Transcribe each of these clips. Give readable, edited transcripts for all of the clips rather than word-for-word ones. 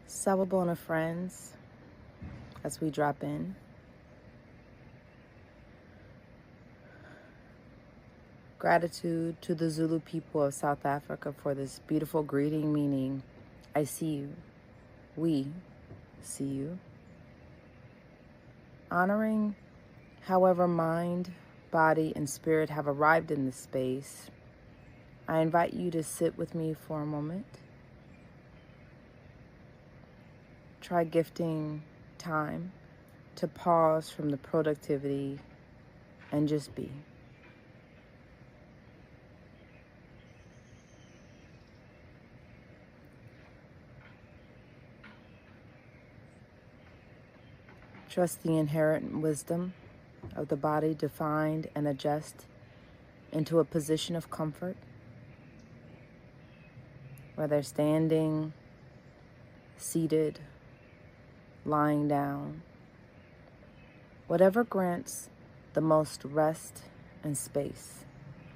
Sawubona friends, as we drop in. Gratitude to the Zulu people of South Africa for this beautiful greeting, meaning I see you, we see you. Honoring however mind, body, and spirit have arrived in this space, I invite you to sit with me for a moment. Try gifting time to pause from the productivity and just be. Trust the inherent wisdom of the body to find and adjust into a position of comfort, whether standing, seated, lying down, whatever grants the most rest and space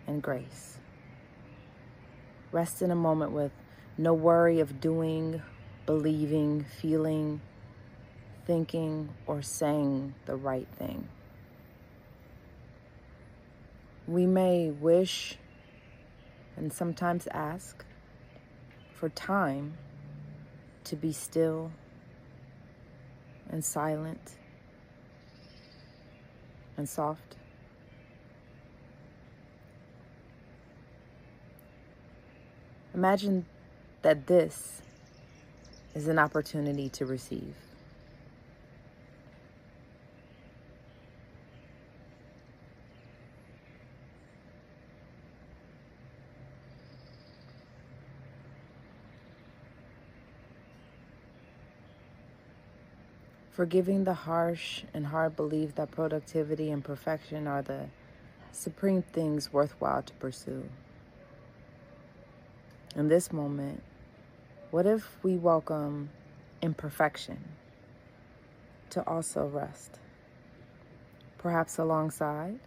and grace. Rest in a moment with no worry of doing, believing, feeling, thinking, or saying the right thing. We may wish and sometimes ask for time to be still and silent and soft. Imagine that this is an opportunity to receive. Forgiving the harsh and hard belief that productivity and perfection are the supreme things worthwhile to pursue. In this moment, what if we welcome imperfection to also rest? Perhaps alongside,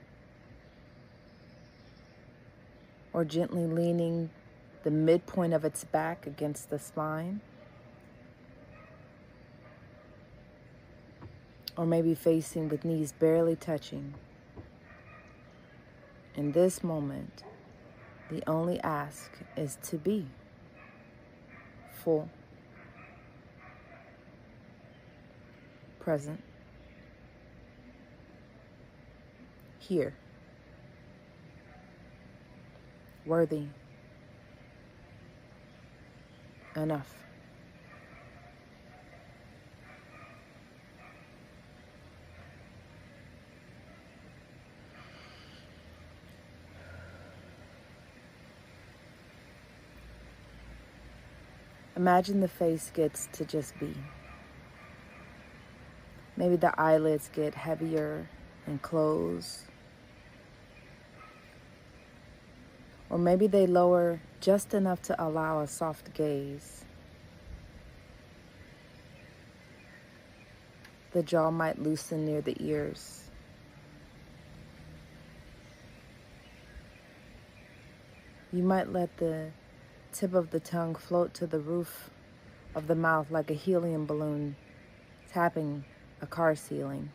or gently leaning the midpoint of its back against the spine, or maybe facing with knees barely touching. In this moment, the only ask is to be full, present, here, worthy, enough. Imagine the face gets to just be. Maybe the eyelids get heavier and close. Or maybe they lower just enough to allow a soft gaze. The jaw might loosen near the ears. You might let the tip of the tongue float to the roof of the mouth like a helium balloon tapping a car ceiling.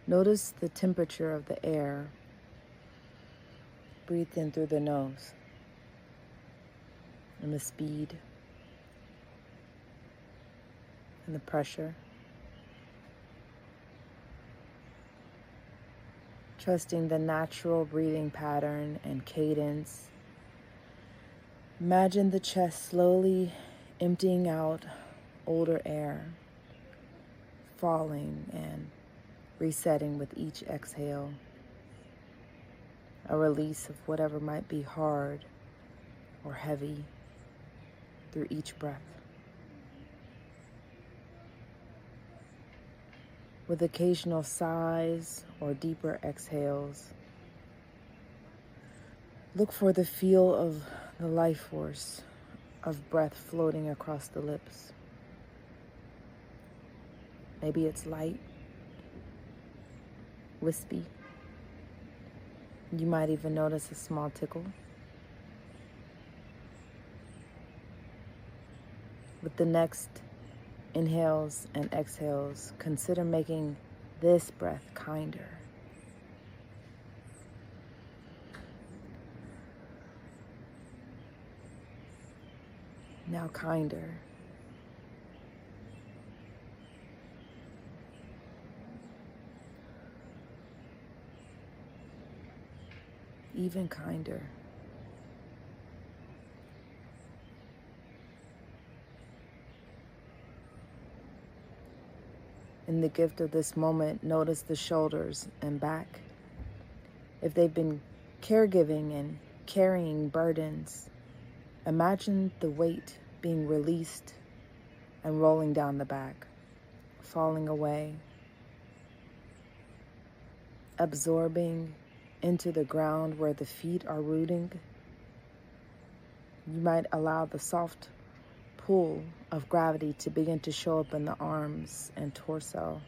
Notice the temperature of the air. Breathe in through the nose. And the speed. And the pressure. Trusting the natural breathing pattern and cadence. Imagine the chest slowly emptying out older air, falling and resetting with each exhale. A release of whatever might be hard or heavy through each breath. With occasional sighs or deeper exhales, look for the feel of the life force of breath floating across the lips. Maybe it's light, wispy, You might even notice a small tickle. With the next inhales and exhales, consider making this breath kinder. Now kinder. Even kinder. In the gift of this moment, notice the shoulders and back. If they've been caregiving and carrying burdens, imagine the weight being released and rolling down the back, falling away, absorbing into the ground where the feet are rooting. You might allow the soft pull of gravity to begin to show up in the arms and torso.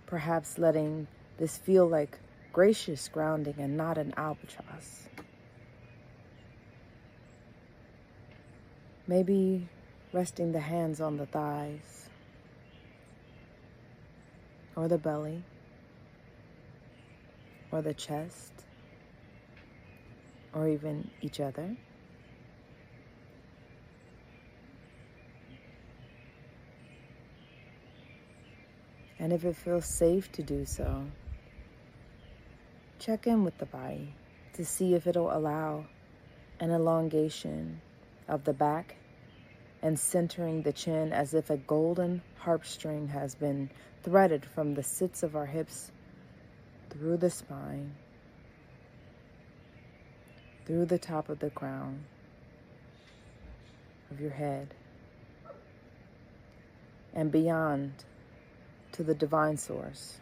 Perhaps letting this feel like gracious grounding and not an albatross. Maybe resting the hands on the thighs or the belly or the chest or even each other. And if it feels safe to do so, check in with the body to see if it'll allow an elongation of the back and centering the chin as if a golden harp string has been threaded from the sits of our hips through the spine, through the top of the crown of your head, and beyond to the divine source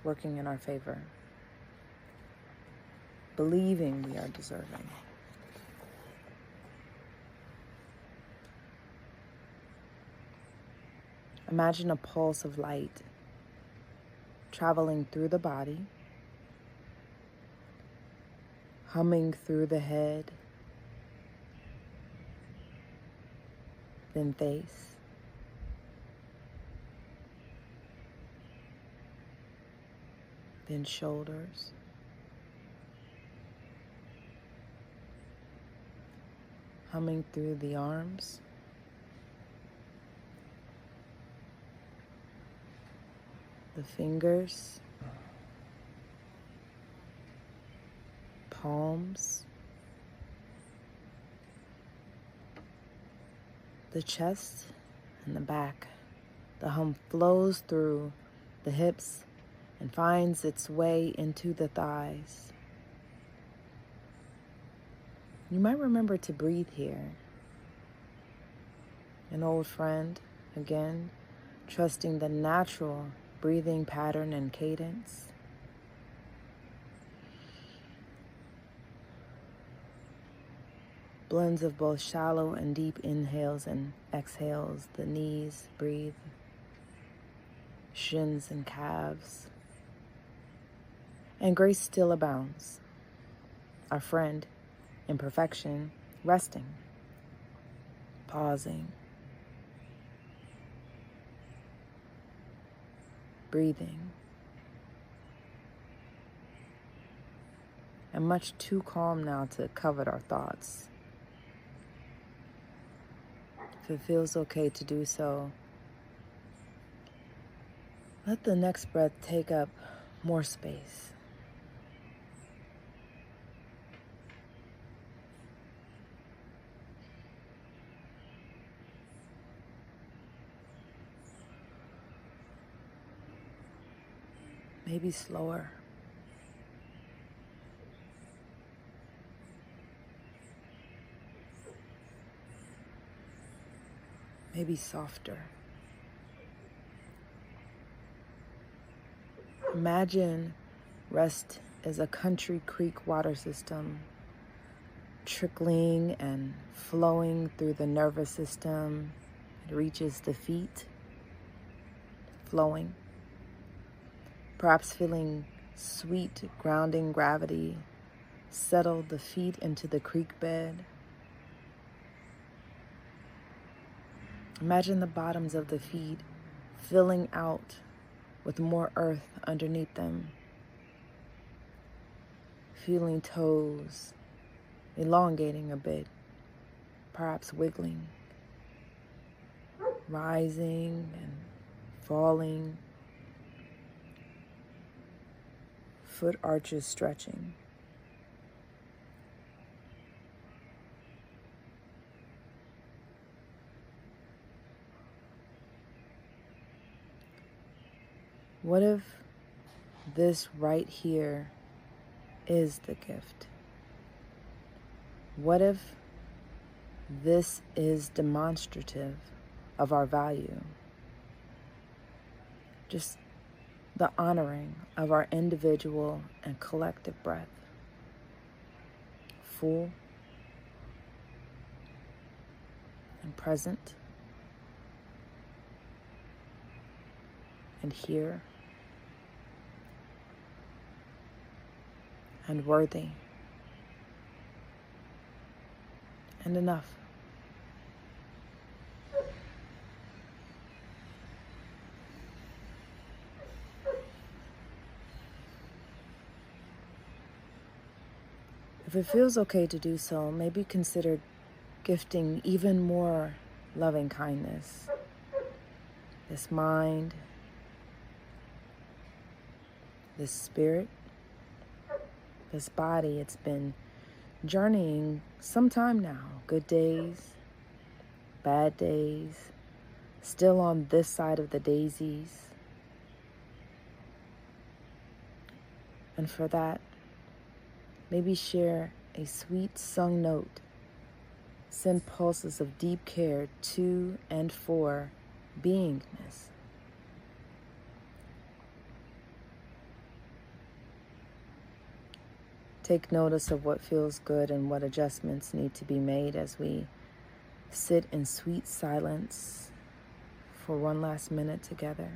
working in our favor, believing we are deserving. Imagine a pulse of light traveling through the body, humming through the head, then face, then shoulders, humming through the arms, the fingers, palms, the chest and the back. The hum flows through the hips and finds its way into the thighs. You might remember to breathe here. An old friend, again, trusting the natural breathing pattern and cadence. Blends of both shallow and deep inhales and exhales. The knees breathe, shins and calves. And grace still abounds. Our friend, Imperfection, resting, pausing, breathing, and much too calm now to covet our thoughts. If it feels okay to do so, let the next breath take up more space. Maybe slower. Maybe softer. Imagine rest as a country creek water system, trickling and flowing through the nervous system. It reaches the feet, flowing. Perhaps feeling sweet grounding gravity settle the feet into the creek bed. Imagine the bottoms of the feet filling out with more earth underneath them. Feeling toes elongating a bit, perhaps wiggling, rising and falling, foot arches stretching. What if this right here is the gift? What if this is demonstrative of our value? Just the honoring of our individual and collective breath. Full and present and here and worthy and enough. If it feels okay to do so, maybe consider gifting even more loving kindness. This mind, this spirit, this body, it's been journeying some time now. Good days, bad days, still on this side of the daisies. And for that, maybe share a sweet sung note. Send pulses of deep care to and for beingness. Take notice of what feels good and what adjustments need to be made as we sit in sweet silence for one last minute together.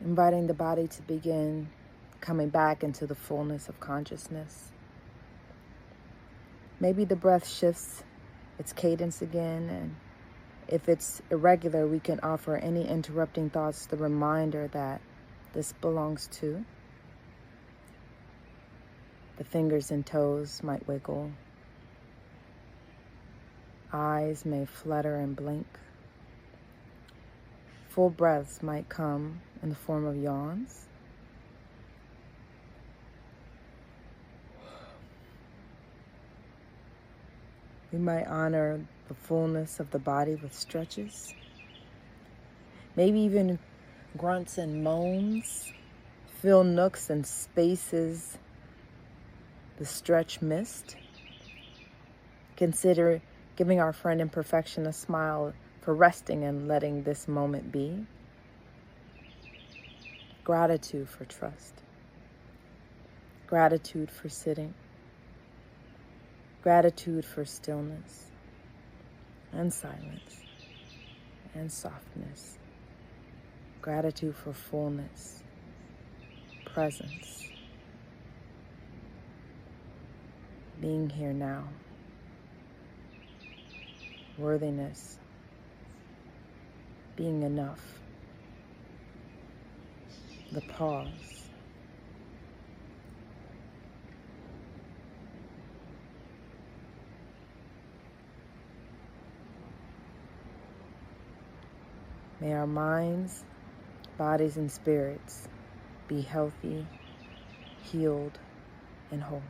Inviting the body to begin coming back into the fullness of consciousness. Maybe the breath shifts its cadence again, and if it's irregular, we can offer any interrupting thoughts the reminder that this belongs to. The fingers and toes might wiggle. Eyes may flutter and blink. Full breaths might come in the form of yawns. We might honor the fullness of the body with stretches. Maybe even grunts and moans. Fill nooks and spaces the stretch missed. Consider giving our friend Imperfection a smile for resting and letting this moment be. Gratitude for trust. Gratitude for sitting. Gratitude for stillness and silence and softness. Gratitude for fullness, presence, being here now. Worthiness, being enough. The pause. May our minds, bodies, and spirits be healthy, healed, and whole.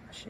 Ashe.